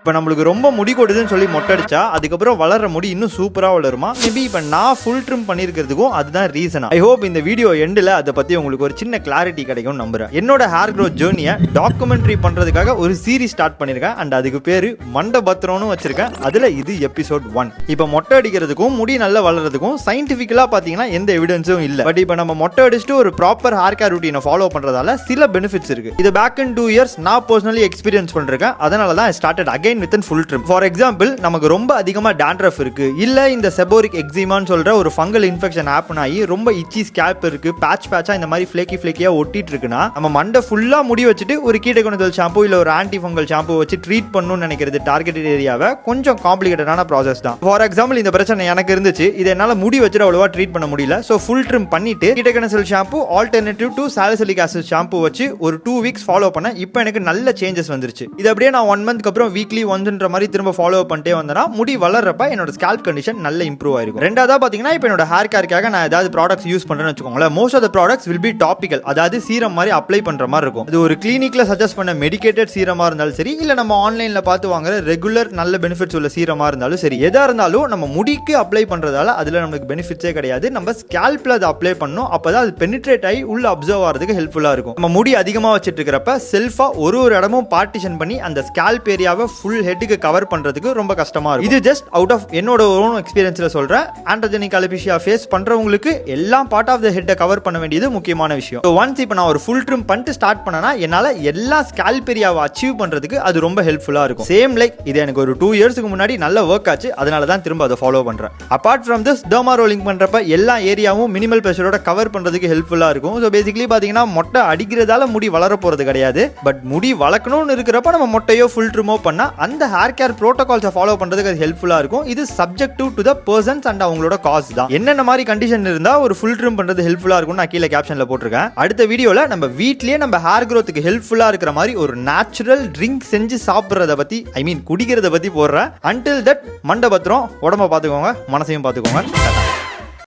இப்போ நம்மளுக்கு ரொம்ப முடி கொடுதுன்னு சொல்லி மொட்டை அடிச்சா அதுக்கப்புறம் வளர்ற முடி இன்னும் சூப்பராக வளருமா? மேபி இப்போ நான் ஃபுல் ட்ரிம் பண்ணியிருக்கிறதுக்கும் அதுதான் ரீசன். ஐ ஹோப் இந்த வீடியோ எண்டில் அதை பற்றி உங்களுக்கு ஒரு சின்ன கிளாரிட்டி கிடைக்கும்னு நம்புறேன். என்னோட ஹேர் க்ரோத் ஜேர்னியை டாக்குமெண்ட்ரி பண்ணுறதுக்காக ஒரு சீரிஸ் ஸ்டார்ட் பண்ணியிருக்கேன். அண்ட் அதுக்கு பேர் மண்டபத்திரம்னு வச்சிருக்கேன். அதில் இது எபிசோட் 1. இப்போ மொட்டை அடிக்கிறதுக்கும் முடி நல்லா வளர்றதுக்கும் சயின்டிஃபிக்கலாக பார்த்தீங்கன்னா எந்த எவிடன்ஸும் இல்லை. பட் இப்போ நம்ம மொட்டை அடிச்சுட்டு ஒரு ப்ராப்பர் ஹேர் கேர் ரூட்டீனை ஃபாலோ பண்ணுறதால சில பெனிஃபிட்ஸ் இருக்கு. இது பேக் இன் 2 years நான் பர்சனலி எக்ஸ்பீரியன்ஸ் பண்ணிருக்கேன். அதனால தான் started again with full trim. For example, நமக்கு ரொம்ப அதிகமாக டேண்ட்ரஃப் இருக்கு, இல்ல இந்த செபோரிக் எக்ஸிமான்னு சொல்ற ஒரு ஃபங்கல் இன்ஃபெக்ஷன் ஹேப்பன் ஆகி ரொம்ப இச்சி ஸ்கேல்ப் இருக்கு, பேட்சா இந்த மாதிரி ஃபிளேக்கியா ஒட்டிட்டு இருக்குன்னா நம்ம மண்டை ஃபுல்லா முடி வச்சுட்டு ஒரு கீட்டகோனல் ஷாம்பு இல்ல ஒரு ஆன்டி ஃபங்கல் ஷாம்பு வச்சு ட்ரீட் பண்ணணும்னு நினைக்கிறது டார்கெட்டட் ஏரியாவை கொஞ்சம் காம்ப்ளிகேட்டடான ப்ராசஸ் தான். ஃபார் எக்ஸாம்பிள், இந்த பிரச்சனை எனக்கு இருந்துச்சு. இதை என்னால முடி வச்சுட்டு அவ்வளவா ட்ரீட் பண்ண முடியல. ஸோ ஃபுல் ட்ரிம் பண்ணிட்டு ketoconazole shampoo alternative to salicylic acid shampoo வச்சு ஒரு 2 weeks ஃபாலோ பண்ண இப்போ எனக்கு நல்ல சேஞ்சஸ் வந்துருச்சு. இது அப்படியே நான் 1 month அப்புறம் வீக்லி ஒன்ஸ்ன்ற மாதிரி திரும்ப ஃபாலோ பண்ணிட்டே வந்தனா முடி வளர்றப்ப என்னோட ஸ்கேல்ப் கண்டிஷன் நல்ல இம்ப்ரூவ் ஆயிருக்கும். ரெண்டாவதா பாத்தீங்கன்னா, இப்போ என்னோட ஹேர் கேருக்காக நான் ஏதாவது ப்ராடக்ட்ஸ் யூஸ் பண்றேன்னு வச்சுக்கோங்களேன். Most of the products will be topical, அதாவது சீரம் மாதிரி அப்ளை பண்ற மாதிரி இருக்கும். இது ஒரு கிளினிக்ல சஜஸ்ட் பண்ண மெடிக்கேட்டட் சீரமா இருந்தாலும் சரி, இல்ல நம்ம ஆன்லைன்ல பார்த்து வாங்குற ரெகுலர் நல்ல பெனிஃபிட்ஸ் உள்ள சீரமா இருந்தாலும் சரி, எதா இருந்தாலும் நம்ம முடிக்கு அப்ளை பண்றதால அதுல நமக்கு பெனிஃபிட்ஸே கிடையாது. நம்ம ஸ்கேல்ப்ல அதை அப்ளை பண்ணணும். அப்பதான் அது பெனிட்ரேட் ஆகி உள்ள அப்சர்வ் ஆகிறதுக்கு ஹெல்ப்ஃபுல்லா இருக்கும். நம்ம முடி அதிகமா வச்சிட்டு இருக்கிறப்ப செல்ஃபா ஒரு இடமும் பார்ட்டிஷன் பண்ணி அந்த ஸ்கேல்ப் ஏரியாவை ஃபுல் ஹெட்டுக்கு கவர் பண்றதுக்கு ரொம்ப கஷ்டமா இருக்கும். இது ஜஸ்ட் அவுட் ஆஃப் என்னோட ஓன் எக்ஸ்பீரியன்ஸ்ல சொல்றேன். ஆண்ட்ரோஜெனிக் அலோபேசியா ஃபேஸ் பண்றவங்களுக்கு எல்லாம் பார்ட் ஆஃப் த ஹெட்டை கவர் பண்ண வேண்டியது முக்கியமான விஷயம். ஸோ ஒன்ஸ் இப்போ நான் ஒரு ஃபுல் ட்ரிம் பண்ணிட்டு ஸ்டார்ட் பண்ணனா என்னால எல்லா ஸ்கேல்ப் ஏரியாவை அச்சீவ் பண்றதுக்கு அது ரொம்ப ஹெல்ப்ஃபுல்லா இருக்கும். சேம் லைக் இது எனக்கு ஒரு 2 yearsக்கு முன்னாடி நல்ல ஒர்க் ஆச்சு. அதனால தான் திரும்ப அதை ஃபாலோ பண்றேன். Apart from this, derma rolling பண்றப்ப எல்லா ஏரியாவும் மினிமல் பிரஷரோட கவர் பண்றதுக்கு ஹெல்ப்ஃபுல்லா இருக்கும். ஸோ பேசிக்கலி பாத்தீங்கன்னா மொட்டை அடிக்கிறதால முடி வளர போறது கிடையாது. பட் முடி வளர்க்கணும்னு இருக்கிறப்ப நம்ம மொட்டையோ ஃபுல் ட்ரிமோ பண்ணா அந்த ஹேர் கேர் ப்ரோட்டோகால்ஸை ஃபாலோ பண்றதுக்கு அது ஹெல்ப்ஃபுல்லா இருக்கும். இது subjective to the persons and அவங்களோட காஸ்ட் தான். என்னென்ன மாதிரி கண்டிஷன் இருந்தா ஒரு ஃபுல் ட்ரிம் பண்றது ஹெல்ப்ஃபுல்லா இருக்கும் நான் கீழே கேப்ஷன்ல போட்டிருக்கேன். அடுத்த வீடியோல நம்ம வீட்லயே நம்ம ஹேர் க்ரோத்துக்கு ஹெல்ப்ஃபுல்லா இருக்கிற மாதிரி ஒரு நேச்சுரல் ட்ரிங்க் செஞ்சு சாப்பிடுறத பத்தி, ஐ மீன் குடிக்கிறத பத்தி போடுறேன். அன்டில் தட், மண்டபத்திரம், உடம்ப பாத்துக்கோங்க, மனசையும் பாத்துக்கோங்க.